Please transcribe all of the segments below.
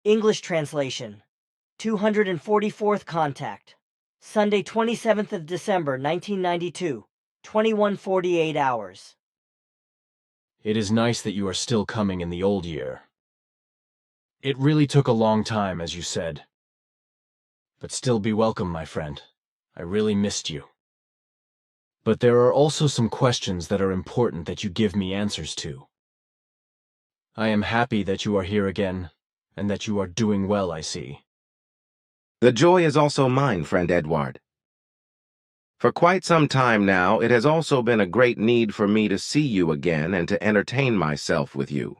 English translation. 244th contact. Sunday, 27th of December, 1992, 21:48 hours. It is nice that you are still coming in the old year. It really took a long time, as you said. But still be welcome, my friend. I really missed you. But there are also some questions that are important that you give me answers to. I am happy that you are here again, and that you are doing well, I see. The joy is also mine, friend Edward. For quite some time now, it has also been a great need for me to see you again and to entertain myself with you.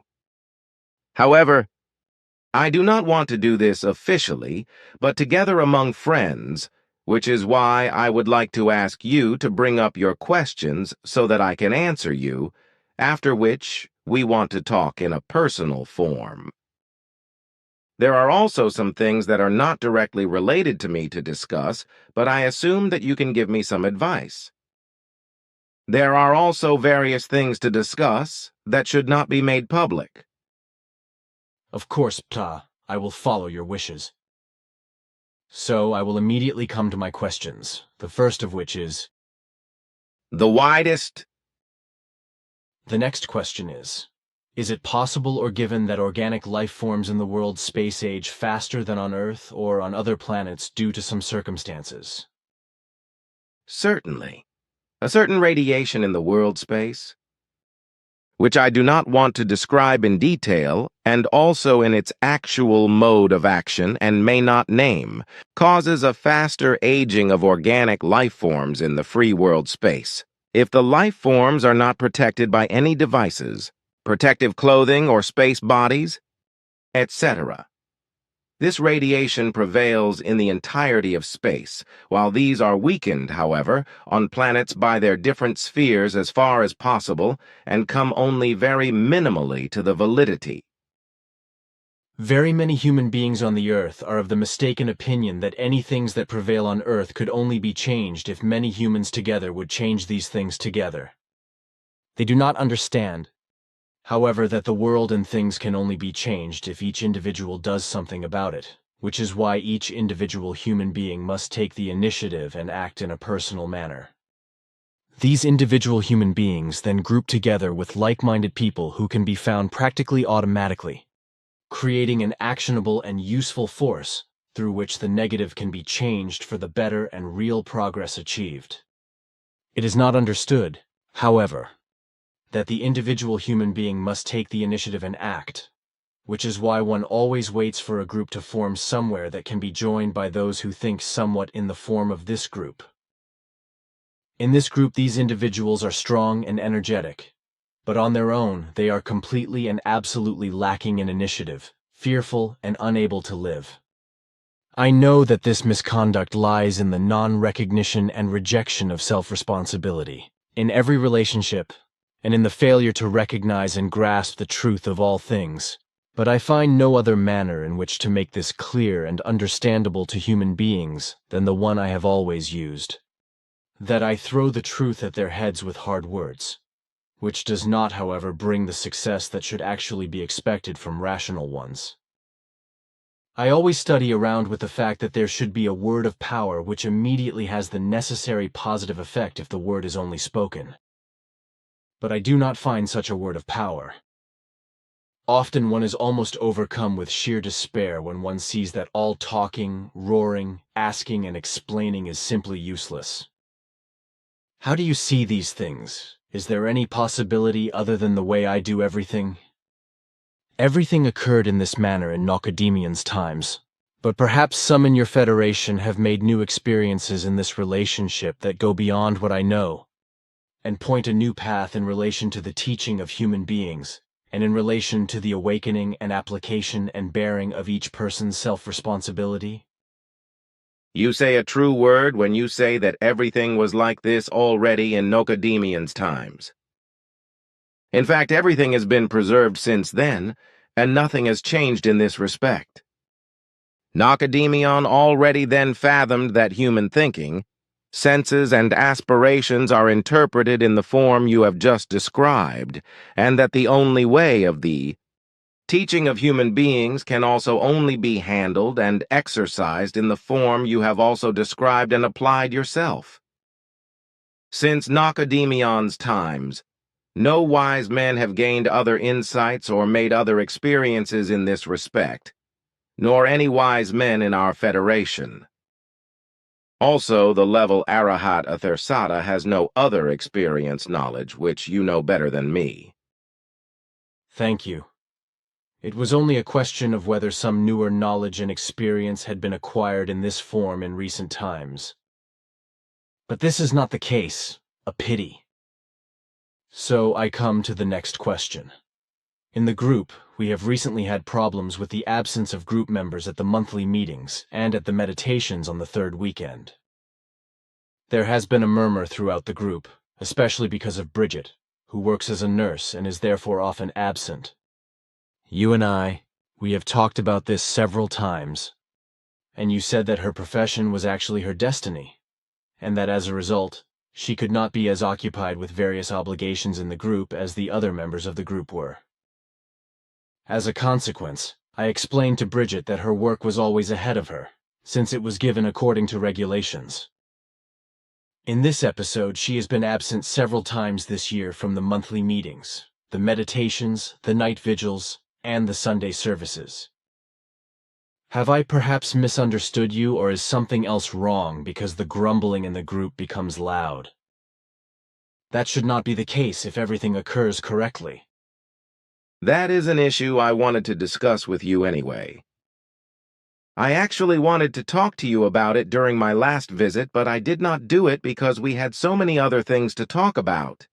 However, I do not want to do this officially, but together among friends, which is why I would like to ask you to bring up your questions so that I can answer you, after which we want to talk in a personal form. There are also some things that are not directly related to me to discuss, but I assume that you can give me some advice. There are also various things to discuss that should not be made public. Of course, Ptah, I will follow your wishes. So I will immediately come to my questions, the first of which is... The widest... The next question is it possible or given that organic life forms in the world's space age faster than on Earth or on other planets due to some circumstances? Certainly. A certain radiation in the world space, which I do not want to describe in detail, and also in its actual mode of action and may not name, causes a faster aging of organic life forms in the free world space. If the life forms are not protected by any devices, protective clothing or space bodies, etc. This radiation prevails in the entirety of space, while these are weakened, however, on planets by their different spheres as far as possible and come only very minimally to the validity. Very many human beings on the Earth are of the mistaken opinion that any things that prevail on Earth could only be changed if many humans together would change these things together. They do not understand, however, that the world and things can only be changed if each individual does something about it, which is why each individual human being must take the initiative and act in a personal manner. These individual human beings then group together with like-minded people who can be found practically automatically, creating an actionable and useful force through which the negative can be changed for the better and real progress achieved. It is not understood, however, that the individual human being must take the initiative and act, which is why one always waits for a group to form somewhere that can be joined by those who think somewhat in the form of this group. In this group, these individuals are strong and energetic, but on their own, they are completely and absolutely lacking in initiative, fearful and unable to live. I know that this misconduct lies in the non-recognition and rejection of self-responsibility in every relationship, and in the failure to recognize and grasp the truth of all things. But I find no other manner in which to make this clear and understandable to human beings than the one I have always used, that I throw the truth at their heads with hard words, which does not, however, bring the success that should actually be expected from rational ones. I always study around with the fact that there should be a word of power which immediately has the necessary positive effect if the word is only spoken. But I do not find such a word of power. Often one is almost overcome with sheer despair when one sees that all talking, roaring, asking, and explaining is simply useless. How do you see these things? Is there any possibility other than the way I do everything? Everything occurred in this manner in Nocademian's times, but perhaps some in your Federation have made new experiences in this relationship that go beyond what I know, and point a new path in relation to the teaching of human beings, and in relation to the awakening and application and bearing of each person's self-responsibility? You say a true word when you say that everything was like this already in Nocademian's times. In fact, everything has been preserved since then, and nothing has changed in this respect. Nocademion already then fathomed that human thinking, senses and aspirations are interpreted in the form you have just described, and that the only way of the Teaching of human beings can also only be handled and exercised in the form you have also described and applied yourself. Since Nacademion's times, no wise men have gained other insights or made other experiences in this respect, nor any wise men in our Federation. Also, the level Arahat Athersata has no other experience knowledge, which you know better than me. Thank you. It was only a question of whether some newer knowledge and experience had been acquired in this form in recent times. But this is not the case. A pity. So I come to the next question. In the group, we have recently had problems with the absence of group members at the monthly meetings and at the meditations on the third weekend. There has been a murmur throughout the group, especially because of Bridget, who works as a nurse and is therefore often absent. You and we have talked about this several times, and you said that her profession was actually her destiny, and that as a result, she could not be as occupied with various obligations in the group as the other members of the group were. As a consequence, I explained to Bridget that her work was always ahead of her, since it was given according to regulations. In this episode, she has been absent several times this year from the monthly meetings, the meditations, the night vigils, and the Sunday services. Have I perhaps misunderstood you, or is something else wrong because the grumbling in the group becomes loud? That should not be the case if everything occurs correctly. That is an issue I wanted to discuss with you anyway. I actually wanted to talk to you about it during my last visit, but I did not do it because we had so many other things to talk about.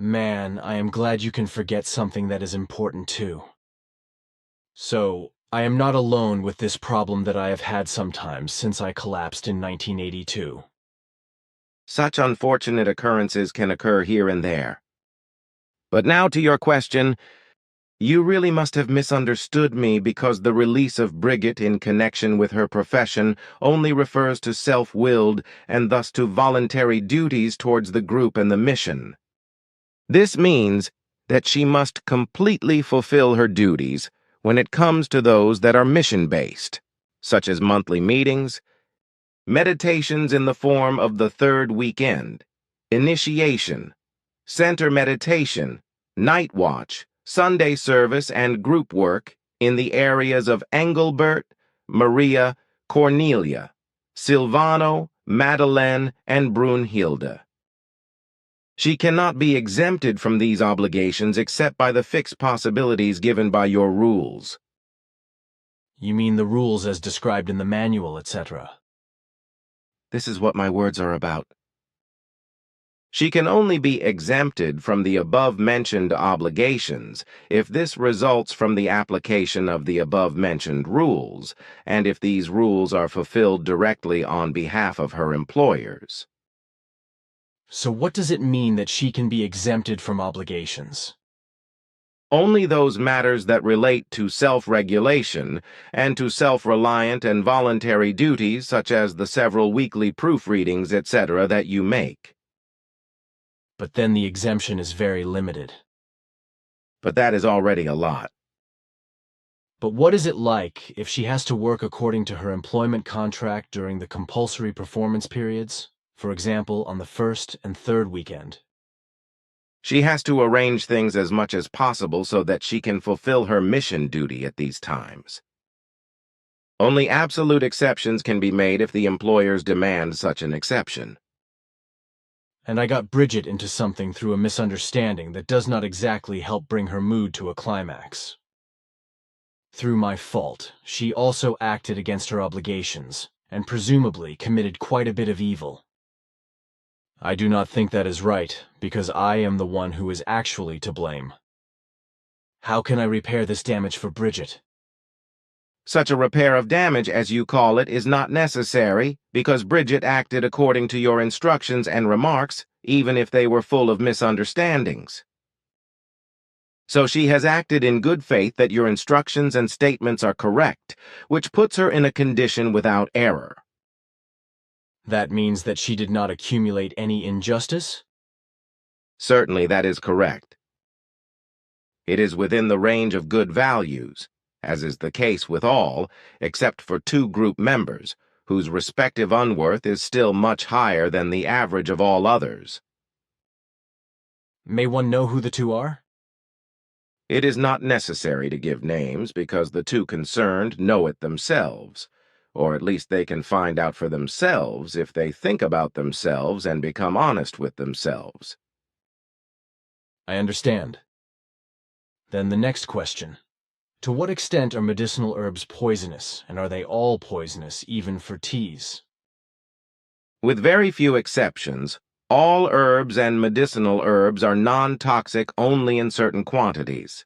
Man, I am glad you can forget something that is important too. So, I am not alone with this problem that I have had sometimes since I collapsed in 1982. Such unfortunate occurrences can occur here and there. But now to your question, you really must have misunderstood me because the release of Bridget in connection with her profession only refers to self-willed and thus to voluntary duties towards the group and the mission. This means that she must completely fulfill her duties when it comes to those that are mission-based, such as monthly meetings, meditations in the form of the third weekend, initiation, center meditation, night watch, Sunday service, and group work in the areas of Engelbert, Maria, Cornelia, Silvano, Madeleine, and Brunhilde. She cannot be exempted from these obligations except by the fixed possibilities given by your rules. You mean the rules as described in the manual, etc.? This is what my words are about. She can only be exempted from the above-mentioned obligations if this results from the application of the above-mentioned rules, and if these rules are fulfilled directly on behalf of her employers. So what does it mean that she can be exempted from obligations? Only those matters that relate to self-regulation and to self-reliant and voluntary duties such as the several weekly proofreadings, etc. that you make. But then the exemption is very limited. But that is already a lot. But what is it like if she has to work according to her employment contract during the compulsory performance periods, for example, on the first and third weekend? She has to arrange things as much as possible so that she can fulfill her mission duty at these times. Only absolute exceptions can be made if the employers demand such an exception. And I got Bridget into something through a misunderstanding that does not exactly help bring her mood to a climax. Through my fault, she also acted against her obligations, and presumably committed quite a bit of evil. I do not think that is right, because I am the one who is actually to blame. How can I repair this damage for Bridget? Such a repair of damage, as you call it, is not necessary, because Bridget acted according to your instructions and remarks, even if they were full of misunderstandings. So she has acted in good faith that your instructions and statements are correct, which puts her in a condition without error. That means that she did not accumulate any injustice? Certainly that is correct. It is within the range of good values, as is the case with all, except for two group members, whose respective unworth is still much higher than the average of all others. May one know who the two are? It is not necessary to give names because the two concerned know it themselves, or at least they can find out for themselves if they think about themselves and become honest with themselves. I understand. Then the next question. To what extent are medicinal herbs poisonous, and are they all poisonous, even for teas? With very few exceptions, all herbs and medicinal herbs are non-toxic only in certain quantities.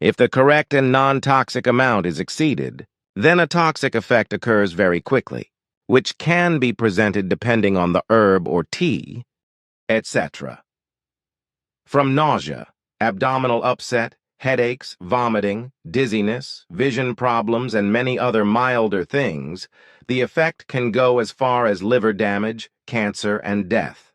If the correct and non-toxic amount is exceeded, then a toxic effect occurs very quickly, which can be presented depending on the herb or tea, etc. From nausea, abdominal upset, headaches, vomiting, dizziness, vision problems, and many other milder things, the effect can go as far as liver damage, cancer, and death.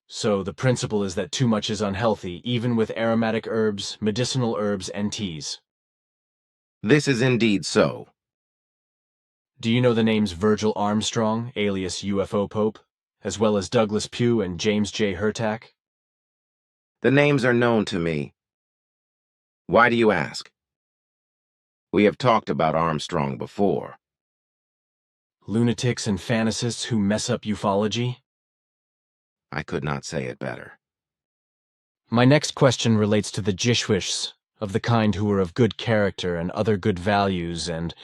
So the principle is that too much is unhealthy, even with aromatic herbs, medicinal herbs, and teas. This is indeed so. Do you know the names Virgil Armstrong, alias UFO Pope, as well as Douglas Pugh and James J. Hurtak? The names are known to me. Why do you ask? We have talked about Armstrong before. Lunatics and fantasists who mess up ufology? I could not say it better. My next question relates to the Jschwischs, of the kind who were of good character and other good values and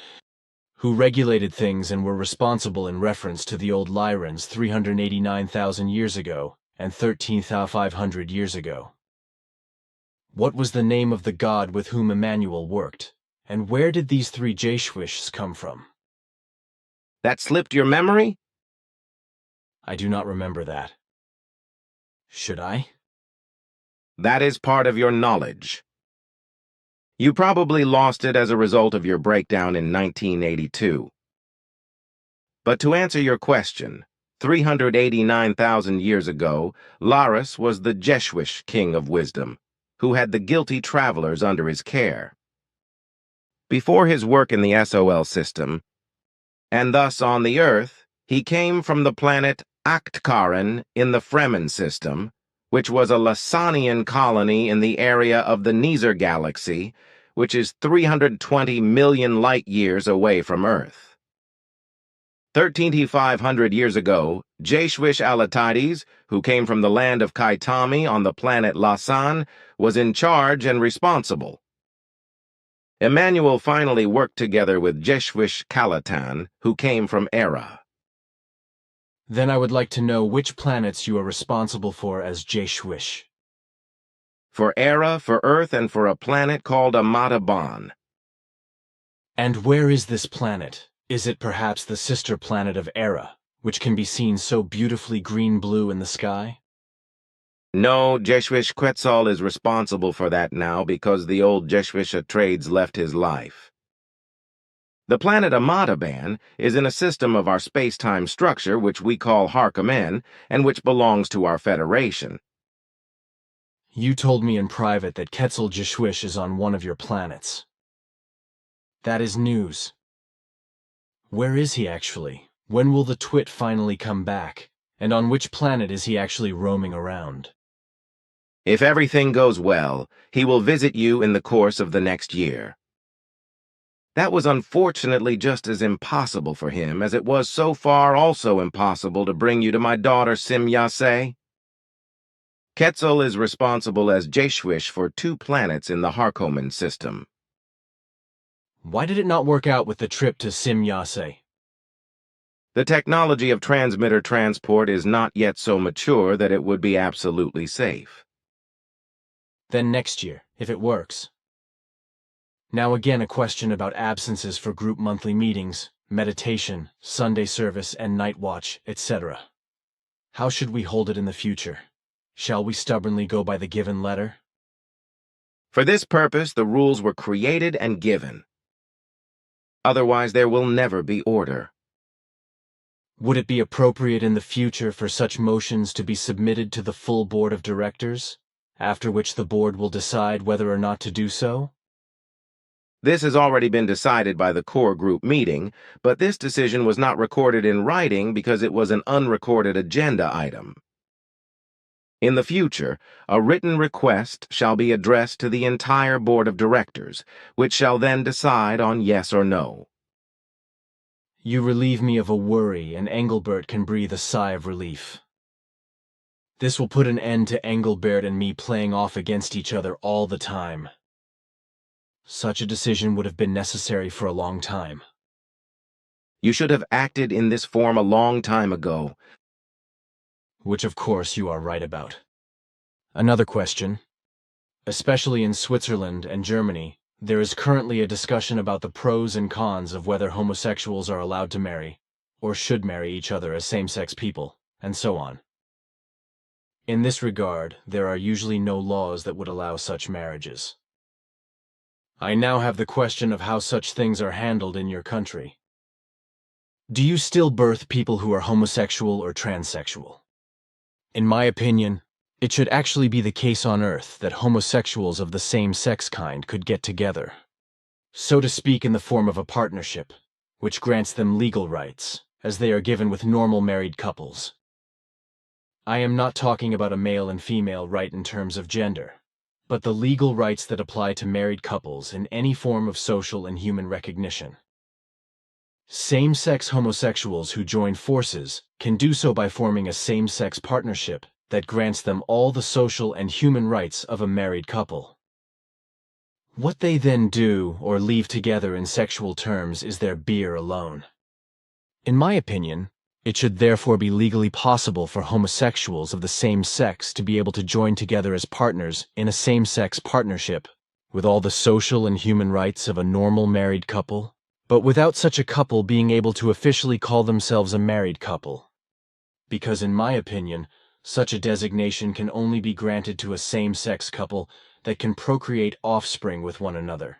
who regulated things and were responsible in reference to the old Lyrans 389,000 years ago and 13,500 years ago. What was the name of the god with whom Emmanuel worked, and where did these three Jschwischs come from? That slipped your memory? I do not remember that. Should I? That is part of your knowledge. You probably lost it as a result of your breakdown in 1982. But to answer your question, 389,000 years ago, Laris was the Jschwisch king of wisdom, who had the guilty travelers under his care. Before his work in the SOL system, and thus on the Earth, he came from the planet Aktkaran in the Fremen system, which was a Lasanian colony in the area of the Nezer galaxy, which is 320 million light-years away from Earth. 13,500 years ago, Jschwisch Alatides, who came from the land of Kaitami on the planet Lasan, was in charge and responsible. Emmanuel finally worked together with Jschwisch Kalatan, who came from Era. Then I would like to know which planets you are responsible for as Jschwisch. For Era, for Earth, and for a planet called Amataban. And where is this planet? Is it perhaps the sister planet of Era, which can be seen so beautifully green-blue in the sky? No, Jschwisch Quetzal is responsible for that now because the old Jschwisch Atreides left his life. The planet Amataban is in a system of our space-time structure which we call Harkomen and which belongs to our Federation. You told me in private that Quetzal Jschwisch is on one of your planets. That is news. Where is he actually? When will the twit finally come back? And on which planet is he actually roaming around? If everything goes well, he will visit you in the course of the next year. That was unfortunately just as impossible for him as it was so far also impossible to bring you to my daughter Simyase. Quetzal is responsible as Jschwisch for 2 planets in the Harkomen system. Why did it not work out with the trip to Simyase? The technology of transmitter transport is not yet so mature that it would be absolutely safe. Then next year, if it works. Now again a question about absences for group monthly meetings, meditation, Sunday service and night watch, etc. How should we hold it in the future? Shall we stubbornly go by the given letter? For this purpose, the rules were created and given. Otherwise, there will never be order. Would it be appropriate in the future for such motions to be submitted to the full board of directors, after which the board will decide whether or not to do so? This has already been decided by the core group meeting, but this decision was not recorded in writing because it was an unrecorded agenda item. In the future, a written request shall be addressed to the entire board of directors, which shall then decide on yes or no. You relieve me of a worry, and Engelbert can breathe a sigh of relief. This will put an end to Engelbert and me playing off against each other all the time. Such a decision would have been necessary for a long time. You should have acted in this form a long time ago. Which of course you are right about. Another question. Especially in Switzerland and Germany, there is currently a discussion about the pros and cons of whether homosexuals are allowed to marry, or should marry each other as same-sex people, and so on. In this regard, there are usually no laws that would allow such marriages. I now have the question of how such things are handled in your country. Do you still birth people who are homosexual or transsexual? In my opinion, it should actually be the case on Earth that homosexuals of the same sex kind could get together, so to speak, in the form of a partnership, which grants them legal rights, as they are given with normal married couples. I am not talking about a male and female right in terms of gender, but the legal rights that apply to married couples in any form of social and human recognition. Same-sex homosexuals who join forces can do so by forming a same-sex partnership that grants them all the social and human rights of a married couple. What they then do or leave together in sexual terms is their beer alone. In my opinion, it should therefore be legally possible for homosexuals of the same sex to be able to join together as partners in a same-sex partnership, with all the social and human rights of a normal married couple, but without such a couple being able to officially call themselves a married couple. Because in my opinion, such a designation can only be granted to a same-sex couple that can procreate offspring with one another,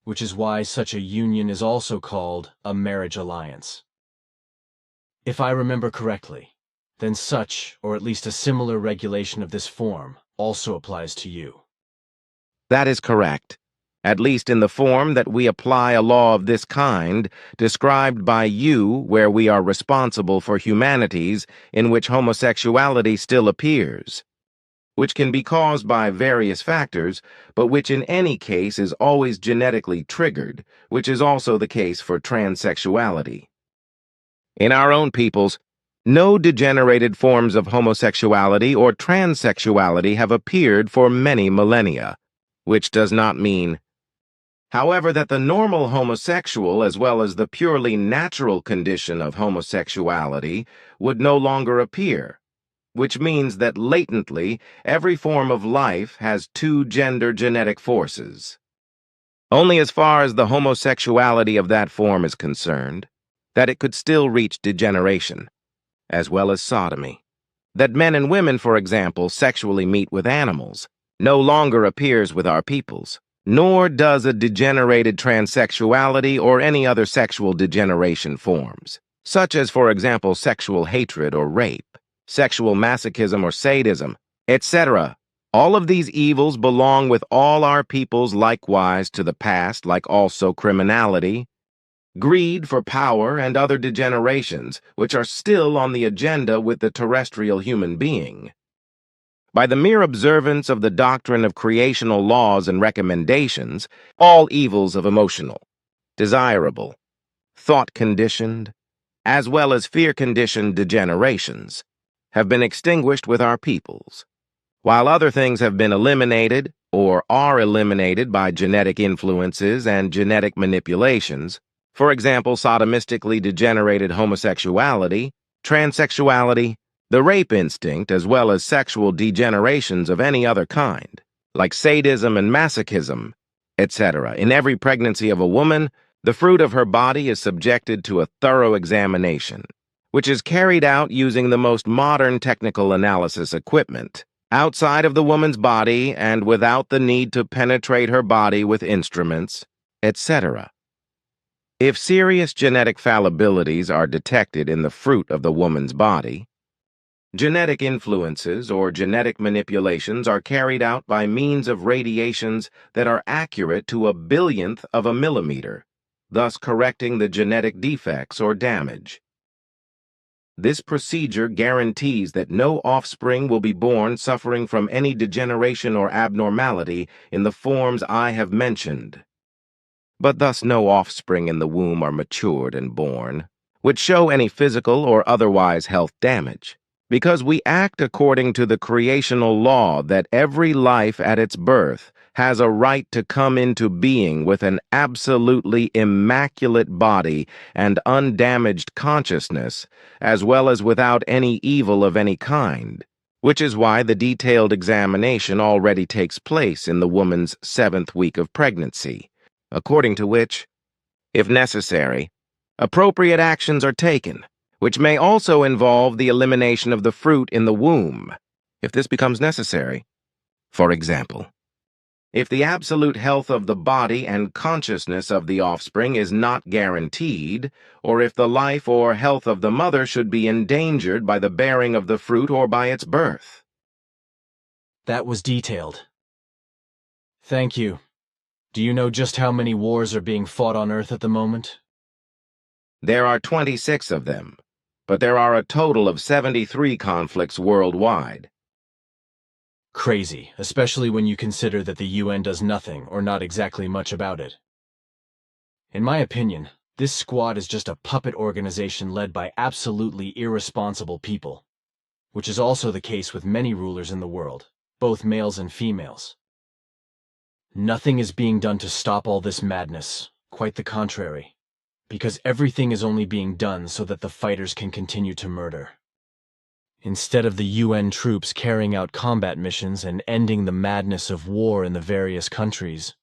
which is why such a union is also called a marriage alliance. If I remember correctly, then such, or at least a similar regulation of this form, also applies to you. That is correct, at least in the form that we apply a law of this kind, described by you where we are responsible for humanities in which homosexuality still appears, which can be caused by various factors, but which in any case is always genetically triggered, which is also the case for transsexuality. In our own peoples, no degenerated forms of homosexuality or transsexuality have appeared for many millennia, which does not mean, however, that the normal homosexual as well as the purely natural condition of homosexuality would no longer appear, which means that latently every form of life has two gender genetic forces. Only as far as the homosexuality of that form is concerned, that it could still reach degeneration, as well as sodomy. That men and women, for example, sexually meet with animals, no longer appears with our peoples, nor does a degenerated transsexuality or any other sexual degeneration forms, such as, for example, sexual hatred or rape, sexual masochism or sadism, etc. All of these evils belong with all our peoples likewise to the past, like also criminality, greed for power, and other degenerations, which are still on the agenda with the terrestrial human being. By the mere observance of the doctrine of creational laws and recommendations, all evils of emotional, desirable, thought-conditioned, as well as fear-conditioned degenerations, have been extinguished with our peoples, while other things have been eliminated or are eliminated by genetic influences and genetic manipulations. For example, sodomistically degenerated homosexuality, transsexuality, the rape instinct, as well as sexual degenerations of any other kind, like sadism and masochism, etc. In every pregnancy of a woman, the fruit of her body is subjected to a thorough examination, which is carried out using the most modern technical analysis equipment, outside of the woman's body and without the need to penetrate her body with instruments, etc. If serious genetic fallibilities are detected in the fruit of the woman's body, Genetic influences or genetic manipulations are carried out by means of radiations that are accurate to a billionth of a millimeter, thus correcting the genetic defects or damage. This procedure guarantees that no offspring will be born suffering from any degeneration or abnormality in the forms I have mentioned. But thus no offspring in the womb are matured and born, which show any physical or otherwise health damage, because we act according to the creational law that every life at its birth has a right to come into being with an absolutely immaculate body and undamaged consciousness, as well as without any evil of any kind, which is why the detailed examination already takes place in the woman's 7th week of pregnancy, according to which, if necessary, appropriate actions are taken, which may also involve the elimination of the fruit in the womb, if this becomes necessary. For example, if the absolute health of the body and consciousness of the offspring is not guaranteed, or if the life or health of the mother should be endangered by the bearing of the fruit or by its birth. That was detailed. Thank you. Do you know just how many wars are being fought on Earth at the moment? There are 26 of them, but there are a total of 73 conflicts worldwide. Crazy, especially when you consider that the UN does nothing or not exactly much about it. In my opinion, this squad is just a puppet organization led by absolutely irresponsible people, which is also the case with many rulers in the world, both males and females. Nothing is being done to stop all this madness, quite the contrary, because everything is only being done so that the fighters can continue to murder. Instead of the UN troops carrying out combat missions and ending the madness of war in the various countries,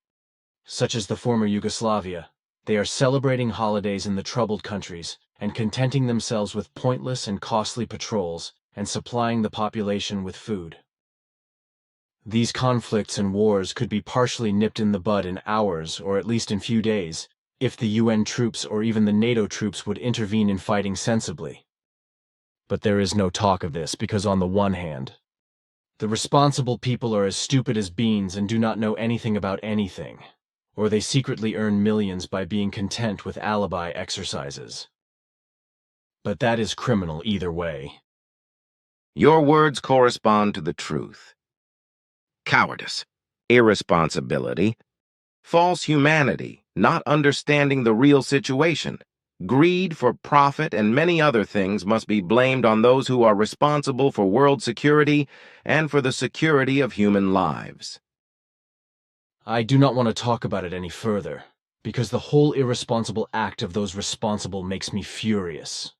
such as the former Yugoslavia, they are celebrating holidays in the troubled countries and contenting themselves with pointless and costly patrols and supplying the population with food. These conflicts and wars could be partially nipped in the bud in hours or at least in few days if the UN troops or even the NATO troops would intervene in fighting sensibly. But there is no talk of this because on the one hand, the responsible people are as stupid as beans and do not know anything about anything, or they secretly earn millions by being content with alibi exercises. But that is criminal either way. Your words correspond to the truth. Cowardice, irresponsibility, false humanity, not understanding the real situation, greed for profit, and many other things must be blamed on those who are responsible for world security and for the security of human lives. I do not want to talk about it any further, because the whole irresponsible act of those responsible makes me furious.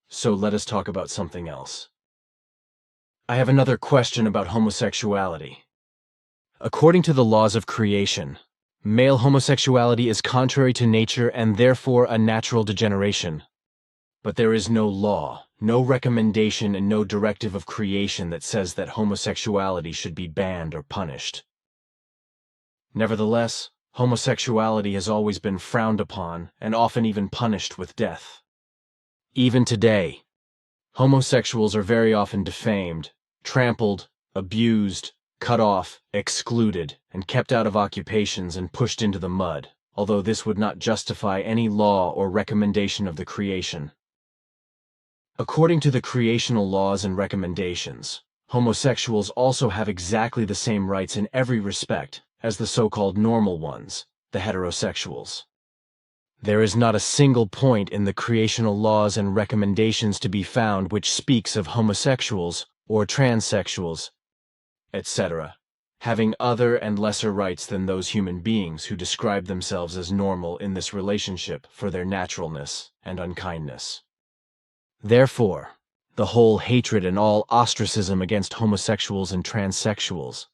So let us talk about something else. I have another question about homosexuality. According to the laws of creation, male homosexuality is contrary to nature and therefore a natural degeneration. But there is no law, no recommendation, and no directive of creation that says that homosexuality should be banned or punished. Nevertheless, homosexuality has always been frowned upon and often even punished with death. Even today, homosexuals are very often defamed, trampled, abused, cut off, excluded, and kept out of occupations and pushed into the mud, although this would not justify any law or recommendation of the creation. According to the creational laws and recommendations, homosexuals also have exactly the same rights in every respect as the so-called normal ones, the heterosexuals. There is not a single point in the creational laws and recommendations to be found which speaks of homosexuals or transsexuals, etc., having other and lesser rights than those human beings who describe themselves as normal in this relationship for their naturalness and unkindness. Therefore, the whole hatred and all ostracism against homosexuals and transsexuals,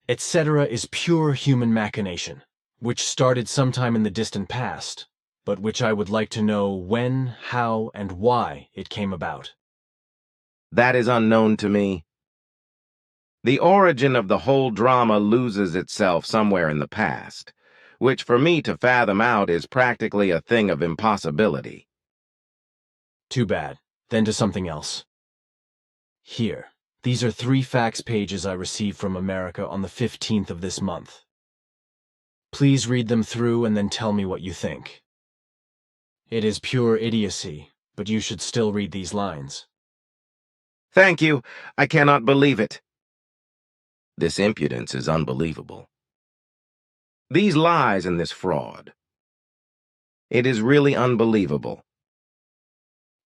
etc., is pure human machination, which started sometime in the distant past, but which I would like to know when, how, and why it came about. That is unknown to me. The origin of the whole drama loses itself somewhere in the past, which for me to fathom out is practically a thing of impossibility. Too bad. Then to something else. Here, these are 3 fax pages I received from America on the 15th of this month. Please read them through and then tell me what you think. It is pure idiocy, but you should still read these lines. Thank you. I cannot believe it. This impudence is unbelievable. These lies and this fraud. It is really unbelievable.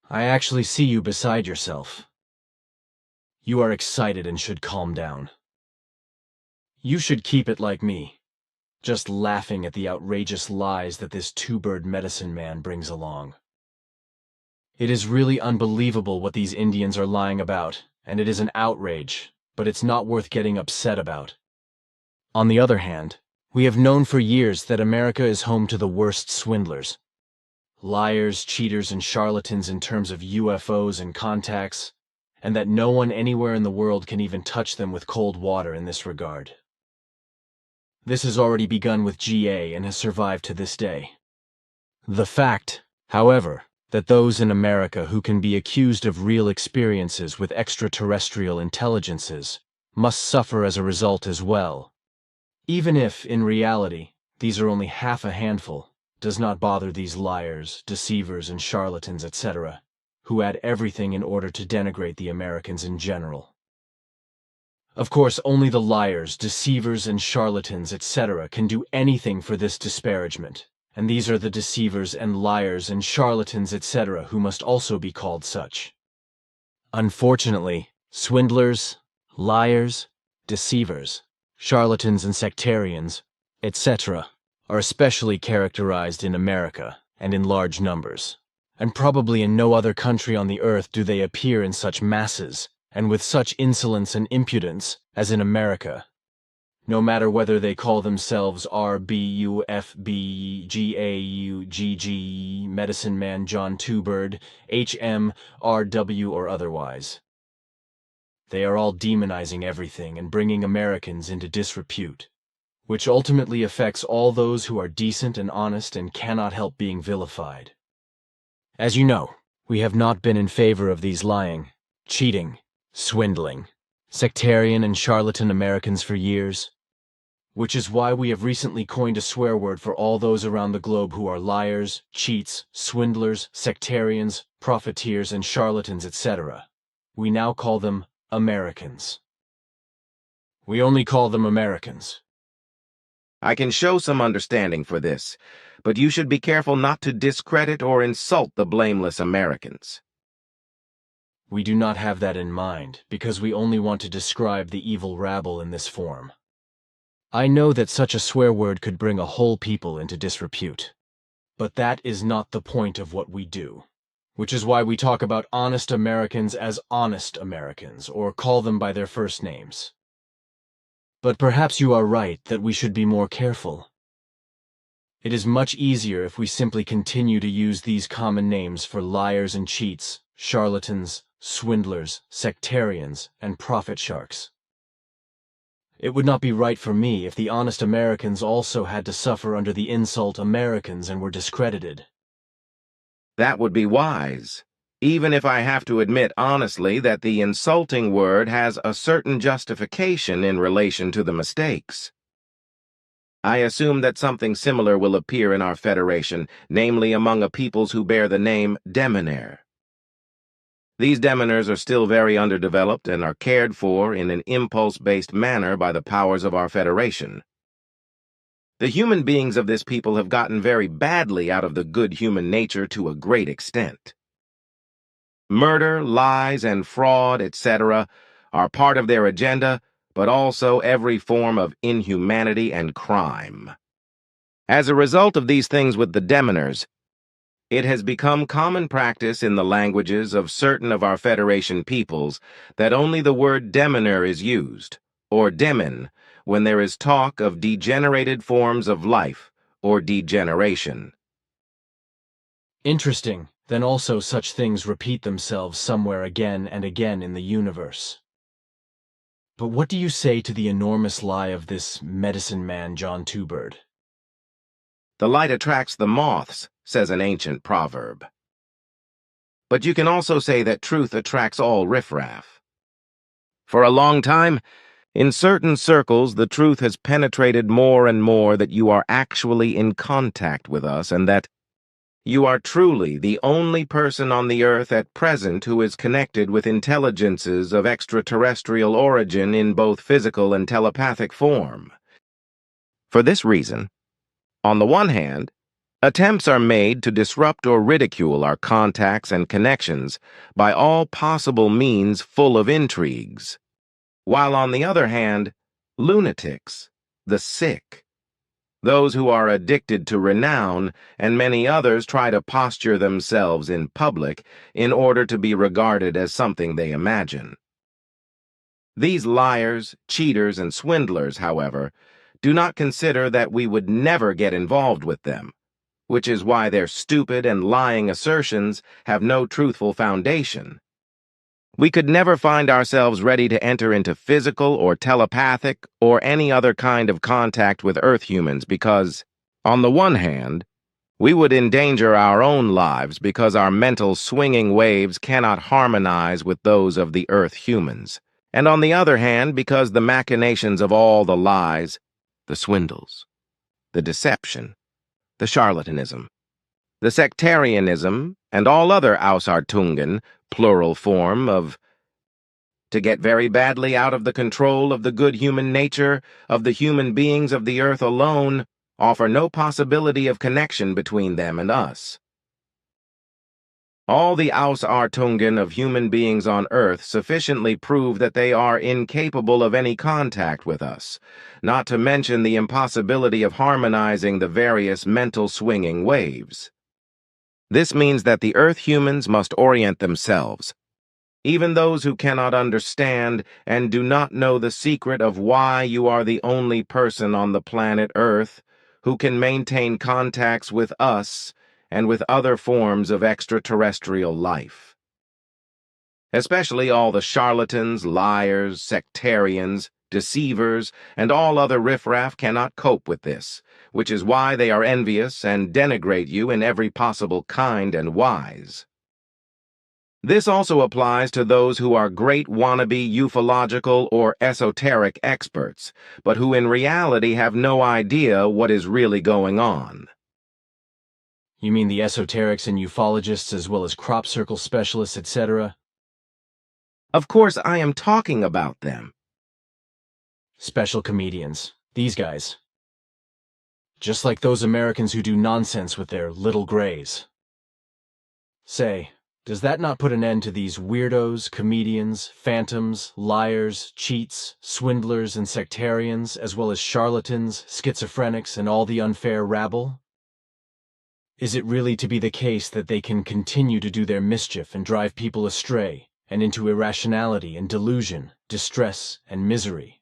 I actually see you beside yourself. You are excited and should calm down. You should keep it like me, just laughing at the outrageous lies that this two-bird medicine man brings along. It is really unbelievable what these Indians are lying about, and it is an outrage, but it's not worth getting upset about. On the other hand, we have known for years that America is home to the worst swindlers. Liars, cheaters, and charlatans in terms of UFOs and contacts, and that no one anywhere in the world can even touch them with cold water in this regard. This has already begun with GA and has survived to this day. The fact, however, that those in America who can be accused of real experiences with extraterrestrial intelligences must suffer as a result as well, even if, in reality, these are only half a handful, does not bother these liars, deceivers, and charlatans, etc., who add everything in order to denigrate the Americans in general. Of course, only the liars, deceivers, and charlatans, etc., can do anything for this disparagement, and these are the deceivers and liars and charlatans, etc., who must also be called such. Unfortunately, swindlers, liars, deceivers, charlatans, and sectarians, etc., are especially characterized in America and in large numbers, and probably in no other country on the earth do they appear in such masses and with such insolence and impudence as in America. No matter whether they call themselves RBUFBGAUGG, Medicine Man John Two-Bird, HMRW, or otherwise. They are all demonizing everything and bringing Americans into disrepute, which ultimately affects all those who are decent and honest and cannot help being vilified. As you know, we have not been in favor of these lying, cheating, swindling, sectarian and charlatan Americans for years, which is why we have recently coined a swear word for all those around the globe who are liars, cheats, swindlers, sectarians, profiteers, and charlatans, etc. We now call them Americans. We only call them Americans. I can show some understanding for this, but you should be careful not to discredit or insult the blameless Americans. We do not have that in mind, because we only want to describe the evil rabble in this form. I know that such a swear word could bring a whole people into disrepute. But that is not the point of what we do, which is why we talk about honest Americans as honest Americans, or call them by their first names. But perhaps you are right that we should be more careful. It is much easier if we simply continue to use these common names for liars and cheats, charlatans, swindlers, sectarians, and profit sharks. It would not be right for me if the honest Americans also had to suffer under the insult Americans and were discredited. That would be wise, even if I have to admit honestly that the insulting word has a certain justification in relation to the mistakes. I assume that something similar will appear in our Federation, namely among a peoples who bear the name Demonair. These Demoners are still very underdeveloped and are cared for in an impulse-based manner by the powers of our Federation. The human beings of this people have gotten very badly out of the good human nature to a great extent. Murder, lies, and fraud, etc., are part of their agenda, but also every form of inhumanity and crime. As a result of these things with the Demoners, it has become common practice in the languages of certain of our Federation peoples that only the word demoner is used, or demon, when there is talk of degenerated forms of life or degeneration. Interesting, then also such things repeat themselves somewhere again and again in the universe. But what do you say to the enormous lie of this medicine man John Two-Bird? The light attracts the moths, says an ancient proverb. But you can also say that truth attracts all riffraff. For a long time, in certain circles, the truth has penetrated more and more that you are actually in contact with us and that you are truly the only person on the earth at present who is connected with intelligences of extraterrestrial origin in both physical and telepathic form. For this reason, on the one hand, attempts are made to disrupt or ridicule our contacts and connections by all possible means full of intrigues, while on the other hand, lunatics, the sick, those who are addicted to renown, and many others try to posture themselves in public in order to be regarded as something they imagine. These liars, cheaters, and swindlers, however, do not consider that we would never get involved with them, which is why their stupid and lying assertions have no truthful foundation. We could never find ourselves ready to enter into physical or telepathic or any other kind of contact with Earth humans because, on the one hand, we would endanger our own lives because our mental swinging waves cannot harmonize with those of the Earth humans, and on the other hand, because the machinations of all the lies, the swindles, the deception, the charlatanism, the sectarianism, and all other Ausartungen, plural form of to get very badly out of the control of the good human nature of the human beings of the earth alone, offer no possibility of connection between them and us. All the Ausartungen of human beings on earth sufficiently prove that they are incapable of any contact with us, not to mention the impossibility of harmonizing the various mental swinging waves. This means that the Earth humans must orient themselves. Even those who cannot understand and do not know the secret of why you are the only person on the planet Earth who can maintain contacts with us and with other forms of extraterrestrial life. Especially all the charlatans, liars, sectarians, deceivers, and all other riffraff cannot cope with this, which is why they are envious and denigrate you in every possible kind and wise. This also applies to those who are great wannabe ufological or esoteric experts, but who in reality have no idea what is really going on. You mean the esoterics and ufologists as well as crop circle specialists, etc.? Of course, I am talking about them. Special comedians. These guys. Just like those Americans who do nonsense with their little grays. Say, does that not put an end to these weirdos, comedians, phantoms, liars, cheats, swindlers, and sectarians, as well as charlatans, schizophrenics, and all the unfair rabble? Is it really to be the case that they can continue to do their mischief and drive people astray, and into irrationality and delusion, distress and misery?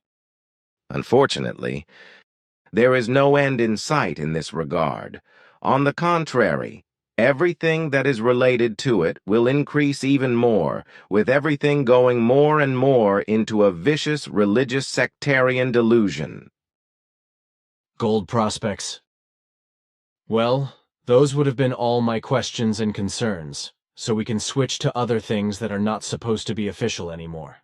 Unfortunately, there is no end in sight in this regard. On the contrary, everything that is related to it will increase even more, with everything going more and more into a vicious religious sectarian delusion. Gold prospects. Well, those would have been all my questions and concerns, so we can switch to other things that are not supposed to be official anymore.